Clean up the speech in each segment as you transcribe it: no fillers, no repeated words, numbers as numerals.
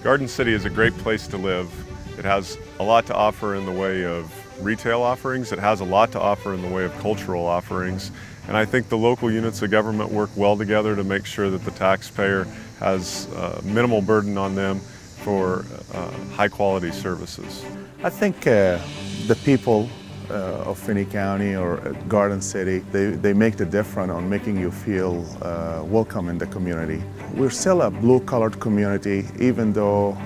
Garden City is a great place to live. It has a lot to offer in the way of retail offerings. It has a lot to offer in the way of cultural offerings. And I think the local units of government work well together to make sure that the taxpayer has minimal burden on them for high quality services. I think the people of Finney County or Garden City, they make the difference on making you feel welcome in the community. We're still a blue-collared community. Even though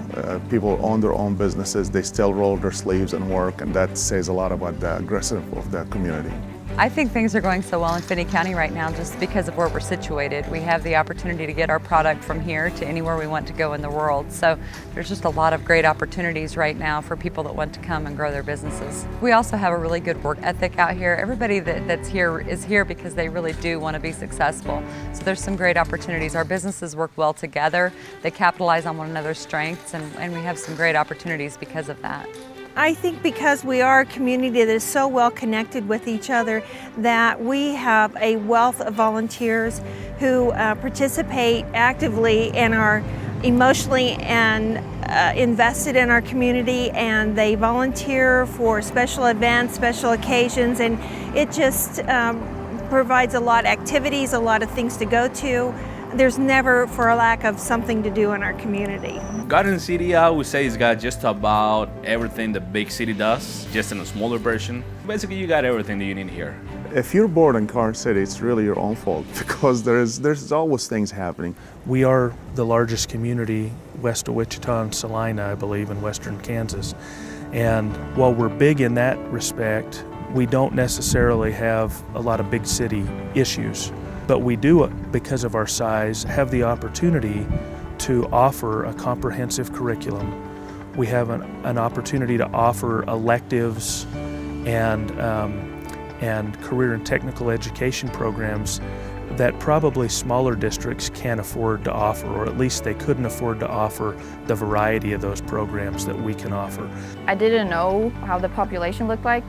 people own their own businesses, they still roll their sleeves and work, and that says a lot about the aggressiveness of the community. I think things are going so well in Finney County right now just because of where we're situated. We have the opportunity to get our product from here to anywhere we want to go in the world. So there's just a lot of great opportunities right now for people that want to come and grow their businesses. We also have a really good work ethic out here. Everybody that's here is here because they really do want to be successful. So there's some great opportunities. Our businesses work well together. They capitalize on one another's strengths, and we have some great opportunities because of that. I think because we are a community that is so well connected with each other that we have a wealth of volunteers who participate actively and are emotionally and invested in our community, and they volunteer for special events, special occasions, and it just provides a lot of activities, a lot of things to go to. There's never for a lack of something to do in our community. Garden City, I would say, has got just about everything the big city does, just in a smaller version. Basically, you got everything that you need here. If you're bored in Garden City, it's really your own fault because there's always things happening. We are the largest community west of Wichita and Salina, I believe, in western Kansas. And while we're big in that respect, we don't necessarily have a lot of big city issues. But we do, because of our size, have the opportunity to offer a comprehensive curriculum. We have an opportunity to offer electives and career and technical education programs that probably smaller districts can't afford to offer, or at least they couldn't afford to offer the variety of those programs that we can offer. I didn't know how the population looked like.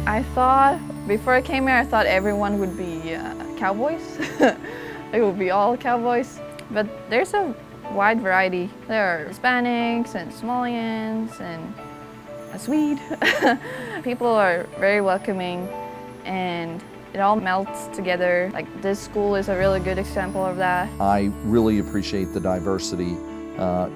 I thought, before I came here, I thought everyone would be cowboys. It would be all cowboys. But there's a wide variety. There are Hispanics and Somalians and a Swede. People are very welcoming and it all melts together. Like, this school is a really good example of that. I really appreciate the diversity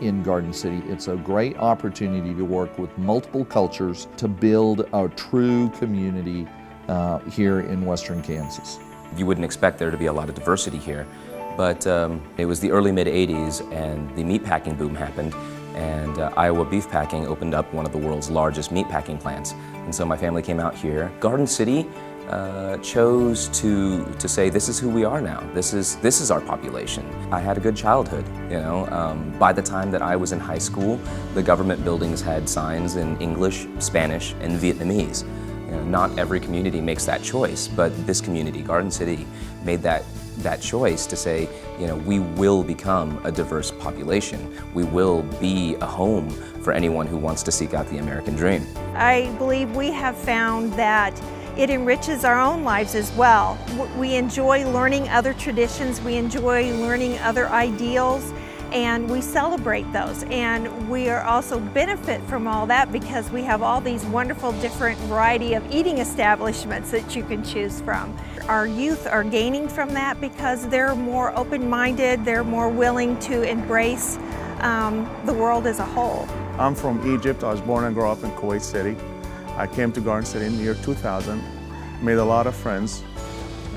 in Garden City. It's a great opportunity to work with multiple cultures to build a true community here in western Kansas. You wouldn't expect there to be a lot of diversity here, but it was the early mid-'80s and the meatpacking boom happened, and Iowa Beef Packing opened up one of the world's largest meatpacking plants. And so my family came out here. Garden City chose to say, this is who we are now. This is our population. I had a good childhood, you know. By the time that I was in high school, the government buildings had signs in English, Spanish, and Vietnamese. You know, not every community makes that choice, but this community, Garden City, made that choice to say, you know, we will become a diverse population. We will be a home for anyone who wants to seek out the American dream. I believe we have found that it enriches our own lives as well. We enjoy learning other traditions, we enjoy learning other ideals, and we celebrate those. And we are also benefit from all that because we have all these wonderful different variety of eating establishments that you can choose from. Our youth are gaining from that because they're more open-minded, they're more willing to embrace the world as a whole. I'm from Egypt. I was born and grew up in Kuwait City. I came to Garden City in the year 2000, made a lot of friends,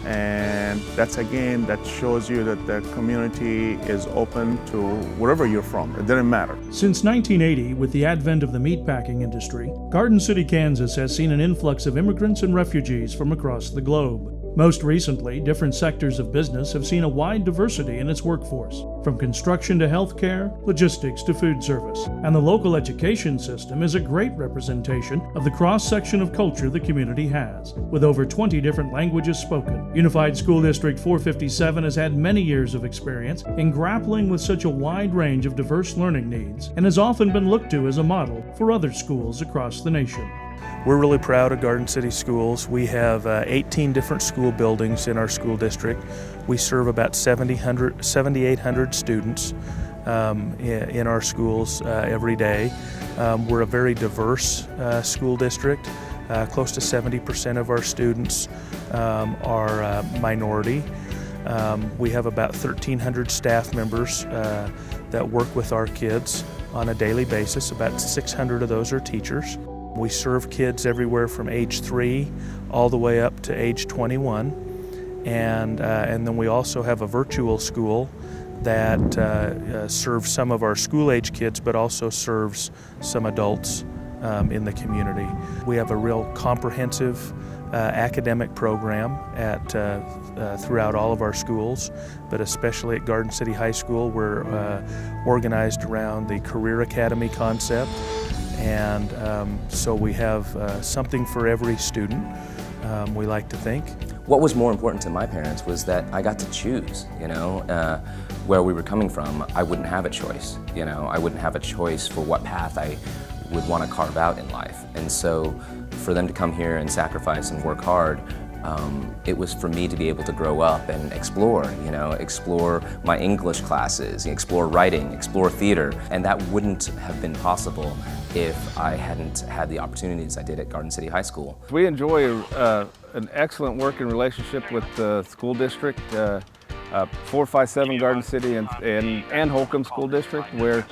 and that shows you that the community is open to wherever you're from. It didn't matter. Since 1980, with the advent of the meatpacking industry, Garden City, Kansas has seen an influx of immigrants and refugees from across the globe. Most recently, different sectors of business have seen a wide diversity in its workforce, from construction to healthcare, logistics to food service. And the local education system is a great representation of the cross-section of culture the community has, with over 20 different languages spoken. Unified School District 457 has had many years of experience in grappling with such a wide range of diverse learning needs, and has often been looked to as a model for other schools across the nation. We're really proud of Garden City Schools. We have 18 different school buildings in our school district. We serve about 7,800 students. in our schools every day. We're a very diverse school district. Close to 70% of our students are minority. We have about 1,300 staff members that work with our kids on a daily basis. About 600 of those are teachers. We serve kids everywhere from age 3 all the way up to age 21. And then we also have a virtual school that serves some of our school-age kids, but also serves some adults in the community. We have a real comprehensive academic program throughout all of our schools, but especially at Garden City High School. We're organized around the Career Academy concept, and so we have something for every student, we like to think. What was more important to my parents was that I got to choose, where we were coming from. I wouldn't have a choice, I wouldn't have a choice for what path I would want to carve out in life. And so for them to come here and sacrifice and work hard, it was for me to be able to grow up and explore, explore my English classes, explore writing, explore theater. And that wouldn't have been possible if I hadn't had the opportunities I did at Garden City High School. We enjoy an excellent working relationship with the school district, 457 Garden City and Holcomb School District, where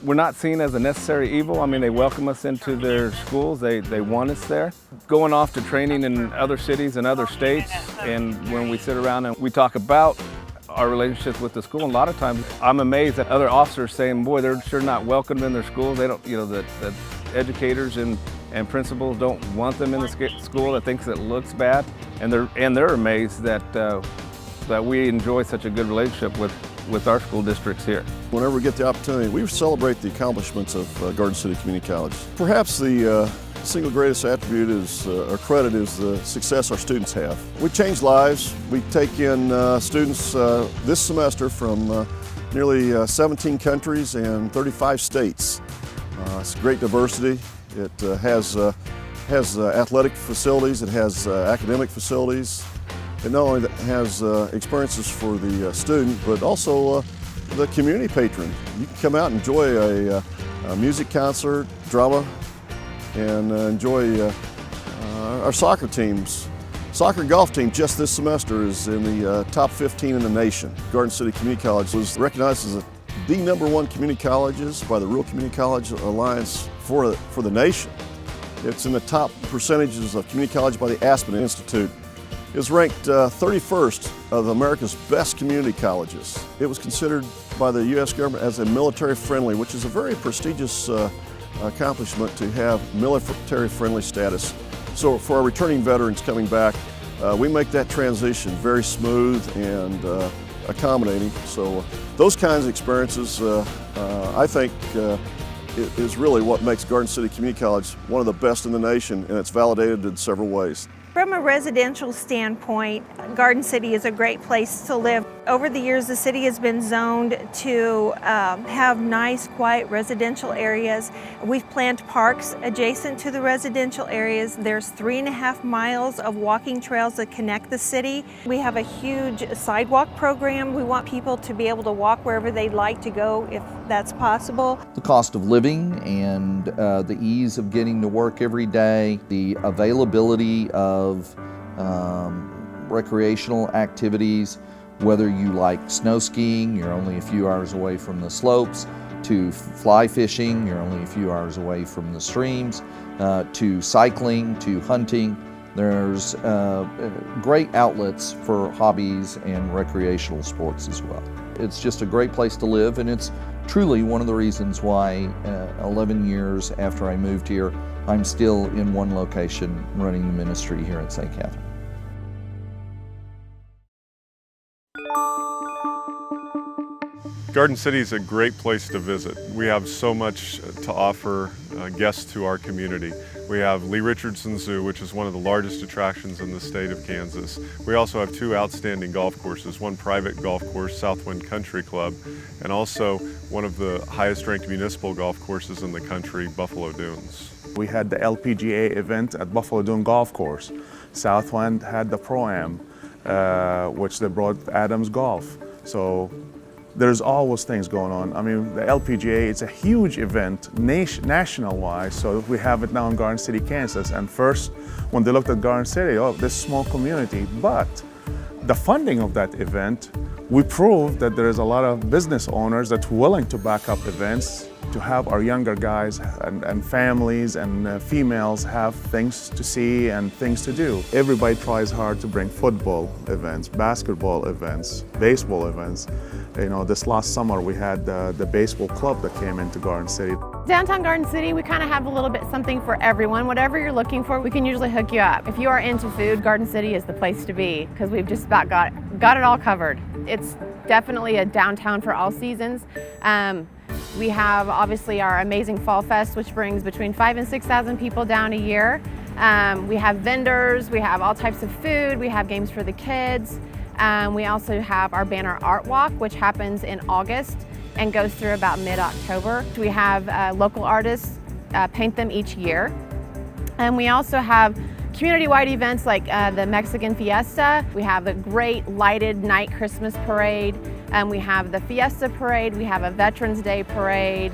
we're not seen as a necessary evil. I mean, they welcome us into their schools. They want us there. Going off to training in other cities and other states, and when we sit around and we talk about our relationships with the school, and a lot of times I'm amazed at other officers saying, boy, they're sure not welcomed in their schools. They don't, the educators and principals don't want them in the school, that thinks it looks bad. And they're amazed that we enjoy such a good relationship with our school districts here. Whenever we get the opportunity, we celebrate the accomplishments of Garden City Community College. Perhaps the single greatest attribute or credit is the success our students have. We change lives. We take in students this semester from nearly 17 countries and 35 states. It's great diversity. It has athletic facilities. It has academic facilities. It not only has experiences for the student, but also the community patron. You can come out and enjoy a music concert, drama, and enjoy our soccer teams. Soccer and golf team just this semester is in the top 15 in the nation. Garden City Community College was recognized as the #1 community colleges by the Rural Community College Alliance for the nation. It's in the top percentages of community college by the Aspen Institute. It was ranked 31st of America's best community colleges. It was considered by the U.S. government as a military-friendly, which is a very prestigious accomplishment to have military-friendly status. So for our returning veterans coming back, we make that transition very smooth and accommodating. So those kinds of experiences, I think, is really what makes Garden City Community College one of the best in the nation, and it's validated in several ways. From a residential standpoint, Garden City is a great place to live. Over the years, the city has been zoned to have nice, quiet residential areas. We've planned parks adjacent to the residential areas. There's 3.5 miles of walking trails that connect the city. We have a huge sidewalk program. We want people to be able to walk wherever they'd like to go if that's possible. The cost of living and the ease of getting to work every day, the availability of recreational activities, whether you like snow skiing, you're only a few hours away from the slopes, to fly fishing, you're only a few hours away from the streams, to cycling, to hunting. There's great outlets for hobbies and recreational sports as well. It's just a great place to live, and it's truly one of the reasons why 11 years after I moved here, I'm still in one location running the ministry here at St. Catherine. Garden City is a great place to visit. We have so much to offer guests to our community. We have Lee Richardson Zoo, which is one of the largest attractions in the state of Kansas. We also have 2 outstanding golf courses, one private golf course, Southwind Country Club, and also one of the highest ranked municipal golf courses in the country, Buffalo Dunes. We had the LPGA event at Buffalo Dune Golf Course. Southwind had the Pro-Am, which they brought Adams Golf. So There's always things going on. I mean, the LPGA, it's a huge event national-wise, so we have it now in Garden City, Kansas. And first, when they looked at Garden City, oh, this small community. But the funding of that event, we proved that there is a lot of business owners that's willing to back up events to have our younger guys and families and females have things to see and things to do. Everybody tries hard to bring football events, basketball events, baseball events. You know, this last summer we had the baseball club that came into Garden City. Downtown Garden City, we kind of have a little bit something for everyone. Whatever you're looking for, we can usually hook you up. If you are into food, Garden City is the place to be because we've just about got it all covered. It's definitely a downtown for all seasons. We have obviously our amazing Fall Fest, which brings between 5,000 and 6,000 people down a year. We have vendors, we have all types of food, we have games for the kids. We also have our banner art walk, which happens in August and goes through about mid-October. We have local artists paint them each year. And we also have community-wide events like the Mexican Fiesta. We have a great lighted night Christmas parade. We have the Fiesta Parade. We have a Veterans Day Parade.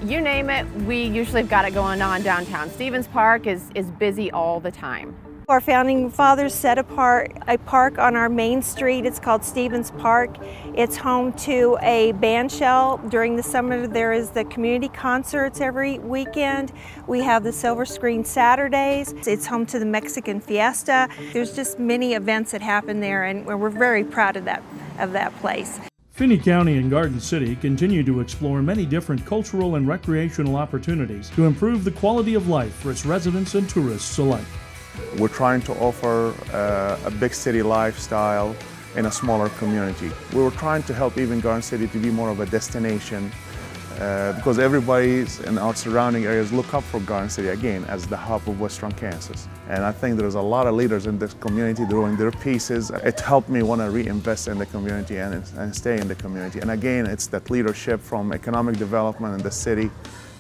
You name it, we usually have got it going on downtown. Stevens Park is busy all the time. Our founding fathers set apart a park on our main street. It's called Stevens Park. It's home to a band shell. During the summer there is the community concerts every weekend. We have the Silver Screen Saturdays. It's home to the Mexican Fiesta. There's just many events that happen there and we're very proud of that place. Finney County and Garden City continue to explore many different cultural and recreational opportunities to improve the quality of life for its residents and tourists alike. We're trying to offer a big city lifestyle in a smaller community. We were trying to help even Garden City to be more of a destination because everybody in our surrounding areas look up for Garden City again as the hub of Western Kansas. And I think there's a lot of leaders in this community doing their pieces. It helped me want to reinvest in the community and stay in the community. And again, it's that leadership from economic development in the city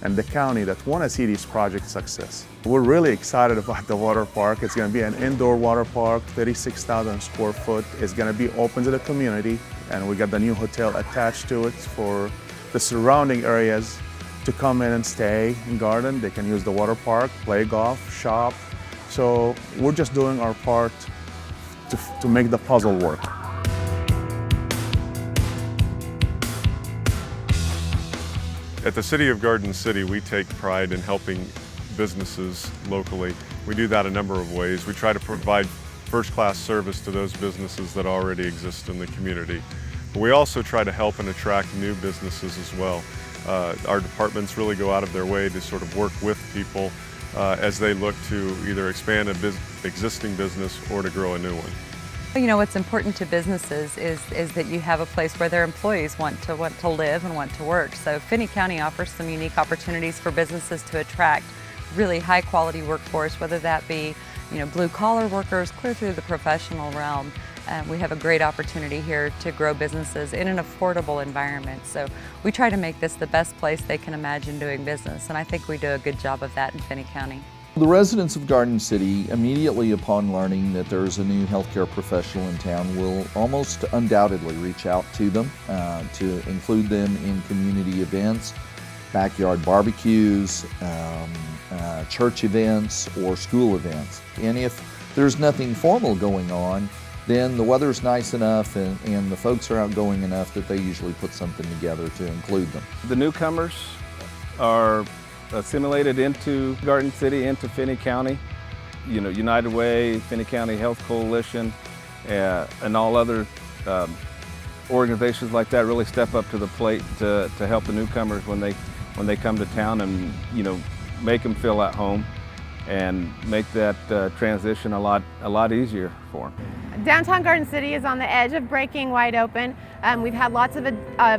and the county that want to see these projects success. We're really excited about the water park. It's going to be an indoor water park, 36,000 square foot. It's going to be open to the community, and we got the new hotel attached to it for the surrounding areas to come in and stay and garden. They can use the water park, play golf, shop. So we're just doing our part to make the puzzle work. At the City of Garden City, we take pride in helping businesses locally. We do that a number of ways. We try to provide first-class service to those businesses that already exist in the community. But we also try to help and attract new businesses as well. Our departments really go out of their way to sort of work with people as they look to either expand an existing business or to grow a new one. You know, what's important to businesses is that you have a place where their employees want to live and want to work. So Finney County offers some unique opportunities for businesses to attract really high quality workforce, whether that be, you know, blue collar workers clear through the professional realm. We have a great opportunity here to grow businesses in an affordable environment. So we try to make this the best place they can imagine doing business, and I think we do a good job of that in Finney County. The residents of Garden City, immediately upon learning that there's a new healthcare professional in town, will almost undoubtedly reach out to them to include them in community events, backyard barbecues, church events, or school events. And if there's nothing formal going on, then the weather's nice enough and the folks are outgoing enough that they usually put something together to include them. The newcomers are assimilated into Garden City, into Finney County. You know, United Way, Finney County Health Coalition, and all other organizations like that really step up to the plate to help the newcomers when they come to town, and you know, make them feel at home and make that transition a lot easier for them. Downtown Garden City is on the edge of breaking wide open. We've had lots of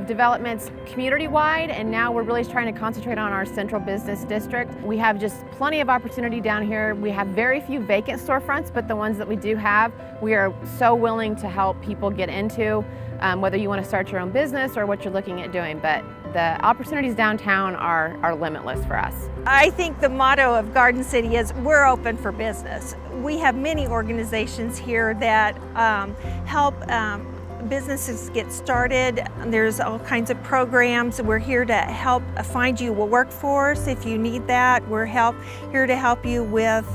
developments community-wide, and now we're really trying to concentrate on our central business district. We have just plenty of opportunity down here. We have very few vacant storefronts, but the ones that we do have, we are so willing to help people get into, whether you want to start your own business or what you're looking at doing. But the opportunities downtown are limitless for us. I think the motto of Garden City is we're open for business. We have many organizations here that help businesses get started. There's all kinds of programs. We're here to help find you a workforce if you need that. We're here to help you with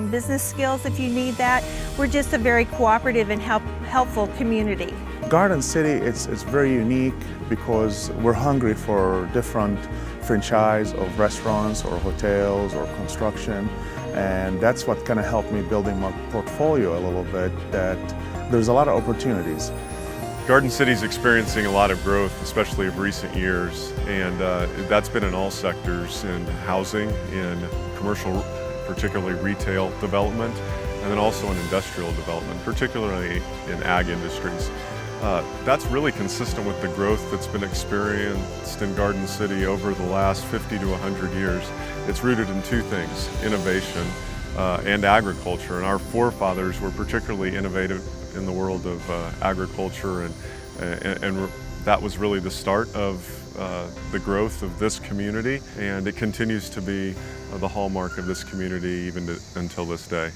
business skills if you need that. We're just a very cooperative and helpful community. Garden City, it's very unique because we're hungry for different franchise of restaurants or hotels or construction, and that's what kind of helped me building my portfolio a little bit, that there's a lot of opportunities. Garden City's experiencing a lot of growth, especially of recent years, and that's been in all sectors, in housing, in commercial, particularly retail development, and then also in industrial development, particularly in ag industries. That's really consistent with the growth that's been experienced in Garden City over the last 50 to 100 years. It's rooted in two things: innovation and agriculture. And our forefathers were particularly innovative in the world of agriculture, and that was really the start of the growth of this community, and it continues to be the hallmark of this community even until this day.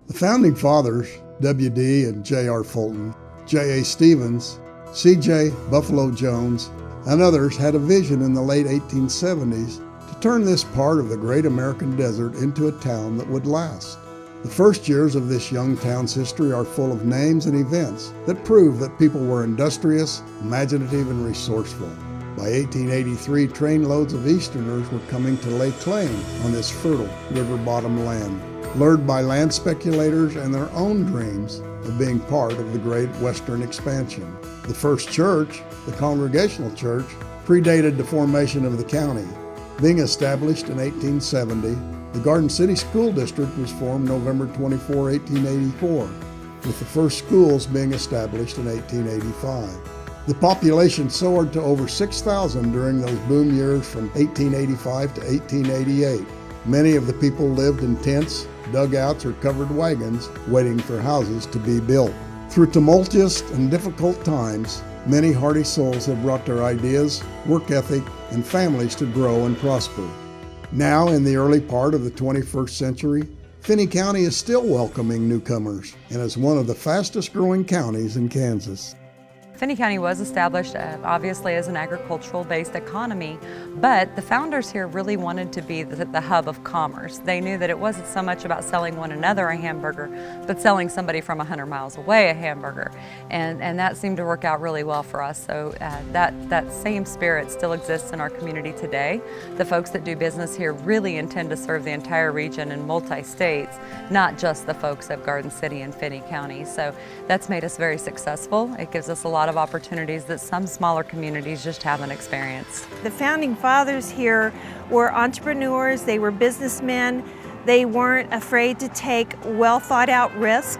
The founding fathers, W.D. and J.R. Fulton, J.A. Stevens, C.J. Buffalo Jones, and others had a vision in the late 1870s to turn this part of the great American desert into a town that would last. The first years of this young town's history are full of names and events that prove that people were industrious, imaginative, and resourceful. By 1883, trainloads of Easterners were coming to lay claim on this fertile river-bottom land, lured by land speculators and their own dreams of being part of the great Western expansion. The first church, the Congregational Church, predated the formation of the county. Being established in 1870, the Garden City School District was formed November 24, 1884, with the first schools being established in 1885. The population soared to over 6,000 during those boom years from 1885 to 1888. Many of the people lived in tents, dugouts, or covered wagons, waiting for houses to be built. Through tumultuous and difficult times, many hardy souls have brought their ideas, work ethic, and families to grow and prosper. Now, in the early part of the 21st century, Finney County is still welcoming newcomers and is one of the fastest growing counties in Kansas. Finney County was established obviously as an agricultural-based economy, but the founders here really wanted to be the hub of commerce. They knew that it wasn't so much about selling one another a hamburger, but selling somebody from 100 miles away a hamburger. And that seemed to work out really well for us. So that same spirit still exists in our community today. The folks that do business here really intend to serve the entire region and multi-states, not just the folks of Garden City and Finney County. So that's made us very successful. It gives us a lot of opportunities that some smaller communities just haven't experienced. The founding fathers here were entrepreneurs, they were businessmen, they weren't afraid to take well thought out risk,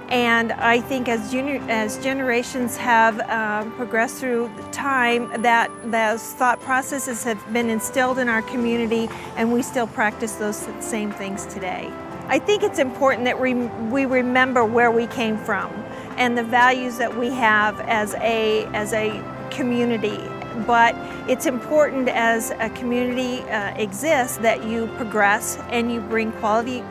and I think as generations have progressed through time, that those thought processes have been instilled in our community, and we still practice those same things today. I think it's important that we remember where we came from and the values that we have as a community. But it's important as a community exists that you progress and you bring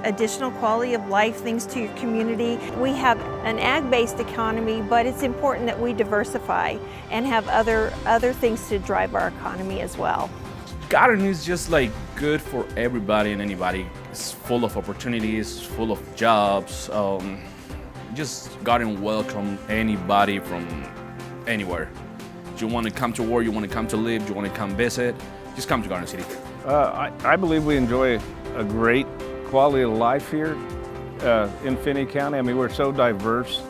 additional quality of life things to your community. We have an ag-based economy, but it's important that we diversify and have other things to drive our economy as well. Garden is just like good for everybody and anybody. It's full of opportunities, full of jobs. Just Garden welcome anybody from anywhere. Do you want to come to work, you want to come to live, do you want to come visit, just come to Garden City. I believe we enjoy a great quality of life here in Finney County. I mean, we're so diverse,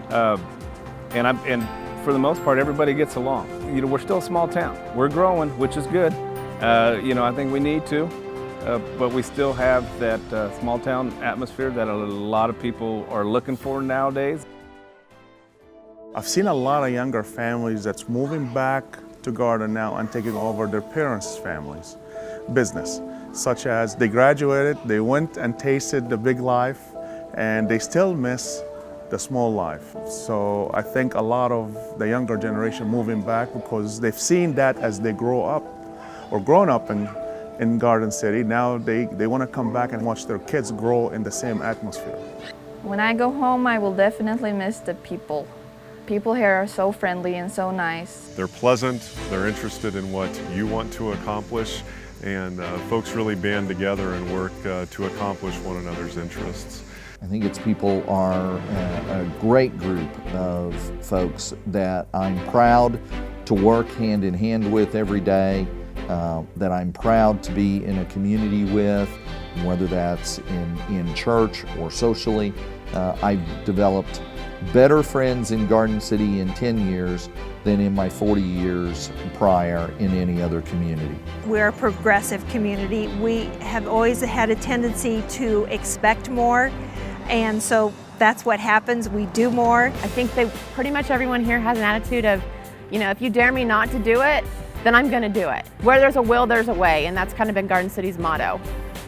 and for the most part, everybody gets along. You know, we're still a small town. We're growing, which is good. You know, I think we need to, but we still have that small town atmosphere that a lot of people are looking for nowadays. I've seen a lot of younger families that's moving back to Garden now and taking over their parents' families' business, such as they graduated, they went and tasted the big life, and they still miss the small life. So I think a lot of the younger generation moving back because they've seen that as they grow up or grown up in Garden City. Now they want to come back and watch their kids grow in the same atmosphere. When I go home, I will definitely miss the people. People here are so friendly and so nice. They're pleasant, they're interested in what you want to accomplish, and folks really band together and work to accomplish one another's interests. I think its people are a great group of folks that I'm proud to work hand in hand with every day, that I'm proud to be in a community with, whether that's in church or socially. I've developed better friends in Garden City in 10 years than in my 40 years prior in any other community. We're a progressive community. We have always had a tendency to expect more, and so that's what happens. We do more. I think that pretty much everyone here has an attitude of, you know, if you dare me not to do it, then I'm going to do it. Where there's a will, there's a way, and that's kind of been Garden City's motto.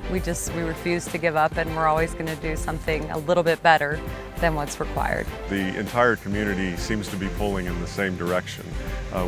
We refuse to give up, and we're always going to do something a little bit better than what's required. The entire community seems to be pulling in the same direction.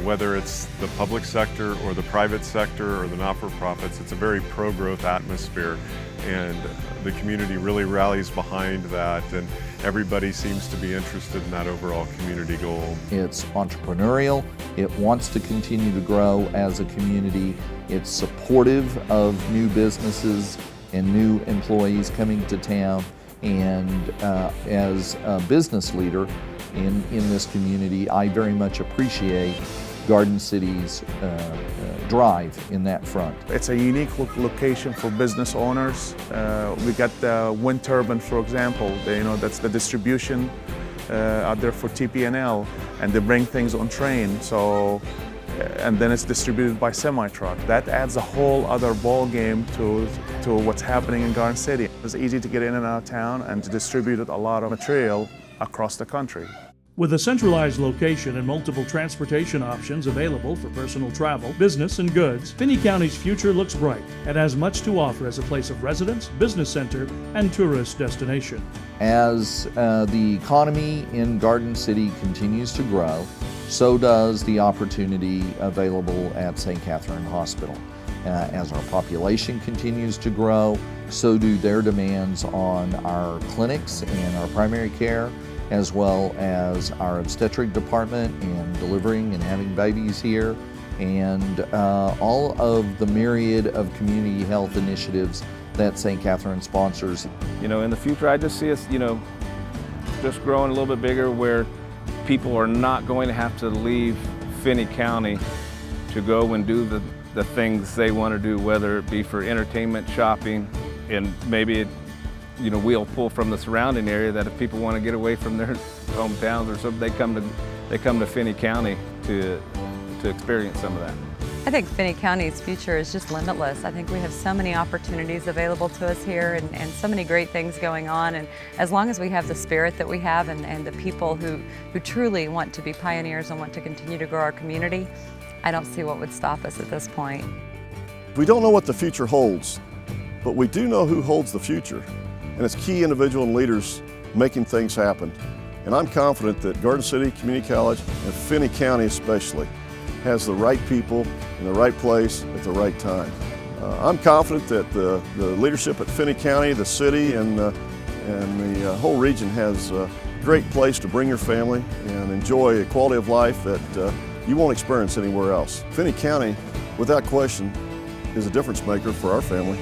Whether it's the public sector or the private sector or the not-for-profits, it's a very pro-growth atmosphere, and the community really rallies behind that, and everybody seems to be interested in that overall community goal. It's entrepreneurial, it wants to continue to grow as a community, it's supportive of new businesses and new employees coming to town, and as a business leader in this community, I very much appreciate Garden City's drive in that front. It's a unique location for business owners. We got the wind turbine, for example. That's the distribution out there for TP&L, and they bring things on train. So, and then it's distributed by semi-truck. That adds a whole other ball game to what's happening in Garden City. It's easy to get in and out of town and to distribute a lot of material across the country. With a centralized location and multiple transportation options available for personal travel, business, and goods, Finney County's future looks bright and has much to offer as a place of residence, business center, and tourist destination. As the economy in Garden City continues to grow, so does the opportunity available at St. Catherine Hospital. As our population continues to grow, so do their demands on our clinics and our primary care, as well as our obstetric department and delivering and having babies here, and all of the myriad of community health initiatives that St. Catherine sponsors. You know, in the future, I just see us, just growing a little bit bigger, where people are not going to have to leave Finney County to go and do the things they want to do, whether it be for entertainment, shopping, and maybe we'll pull from the surrounding area, that if people want to get away from their hometowns or something, they come to Finney County to experience some of that. I think Finney County's future is just limitless. I think we have so many opportunities available to us here, and so many great things going on. And as long as we have the spirit that we have, and the people who truly want to be pioneers and want to continue to grow our community, I don't see what would stop us at this point. We don't know what the future holds, but we do know who holds the future. And it's key individual and leaders making things happen. And I'm confident that Garden City Community College, and Finney County especially, has the right people in the right place at the right time. I'm confident that the leadership at Finney County, the city, and the whole region has a great place to bring your family and enjoy a quality of life that you won't experience anywhere else. Finney County, without question, is a difference maker for our family.